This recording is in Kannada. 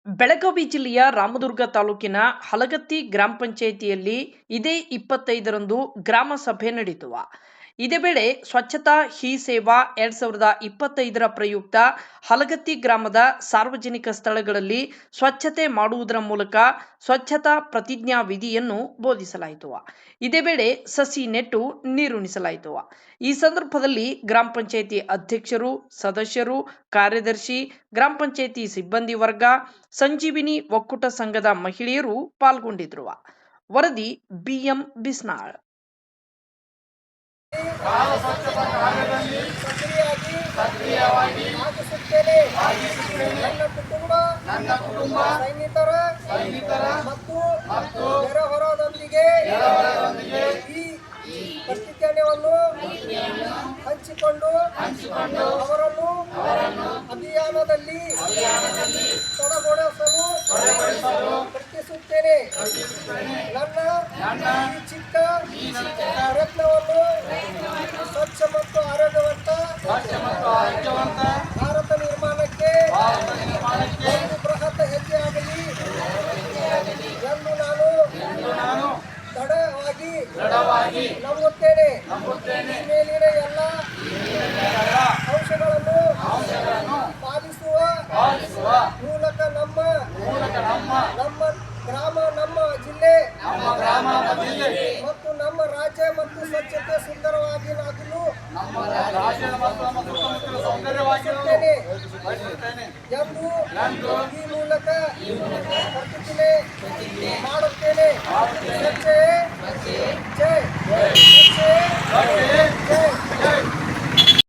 ಬೆಳಗಾವಿ ಜಿಲ್ಲೆಯ ರಾಮದುರ್ಗ ತಾಲೂಕಿನ ಹಲಗತ್ತಿ ಗ್ರಾಮ ಪಂಚಾಯಿತಿಯಲ್ಲಿ ಇದೇ 25ರಂದು ಗ್ರಾಮ ಸಭೆ ನಡೆಯಿತು. ಇದೇ ವೇಳೆ ಸ್ವಚ್ಛತಾ ಹಿ ಸೇವಾ 2025ರ ಪ್ರಯುಕ್ತ ಹಲಗತ್ತಿ ಗ್ರಾಮದ ಸಾರ್ವಜನಿಕ ಸ್ಥಳಗಳಲ್ಲಿ ಸ್ವಚ್ಛತೆ ಮಾಡುವುದರ ಮೂಲಕ ಸ್ವಚ್ಛತಾ ಪ್ರತಿಜ್ಞಾ ವಿಧಿಯನ್ನು ಬೋಧಿಸಲಾಯಿತು. ಇದೇ ವೇಳೆ ಸಸಿ ನೆಟ್ಟು ನೀರುಣಿಸಲಾಯಿತು. ಈ ಸಂದರ್ಭದಲ್ಲಿ ಗ್ರಾಮ ಪಂಚಾಯಿತಿ ಅಧ್ಯಕ್ಷರು, ಸದಸ್ಯರು, ಕಾರ್ಯದರ್ಶಿ, ಗ್ರಾಮ ಪಂಚಾಯಿತಿ ಸಿಬ್ಬಂದಿ ವರ್ಗ, ಸಂಜೀವಿನಿ ಒಕ್ಕೂಟ ಸಂಘದ ಮಹಿಳೆಯರು ಪಾಲ್ಗೊಂಡಿದ್ರು. ವರದಿ BM ಬಿಸ್ನಾಳ್. ಸಕ್ರಿಯವಾಗಿ ನನ್ನ ಕುಟುಂಬ ಸೈನಿಕರ ಮತ್ತು ನೆರೆಹೊರೆಯವರೊಂದಿಗೆ ಈ ಪ್ರತಿಜ್ಞಾನವನ್ನು ಹಂಚಿಕೊಂಡು ಅವರನ್ನು ಅಭಿಯಾನದಲ್ಲಿ ತೊಡಗೊಳಿಸಲು ಪ್ರಯತ್ನಿಸುತ್ತೇನೆ. ನನ್ನ ಈ ಚಿಕ್ಕ ಪ್ರಯತ್ನವನ್ನು ಸ್ವಚ್ಛ ಮತ್ತು ಆರೋಗ್ಯವಂತ ಭಾರತ ನಿರ್ಮಾಣಕ್ಕೆ ಒಂದು ಬೃಹತ್ ಹೆಜ್ಜೆ ಆಗಲಿ ಎಂದು ನಾನು ದೃಢವಾಗಿ ನಂಬುತ್ತೇನೆ. ಈ ಮೇಲಿನ ಎಲ್ಲ ಅಂಶಗಳನ್ನು ಪಾಲಿಸುವ ಮೂಲಕ ನಮ್ಮ ಗ್ರಾಮ, ನಮ್ಮ ಜಿಲ್ಲೆ ಮತ್ತು ನಮ್ಮ ರಾಜ್ಯ ಮತ್ತು ಸ್ವಚ್ಛತೆ ಸುಂದರವಾಗಿ ನಾಗಲು ಎಂದು ಈ ಮೂಲಕ ಪ್ರತಿಜ್ಞೆ ಮಾಡುತ್ತೇನೆ. ಜೈ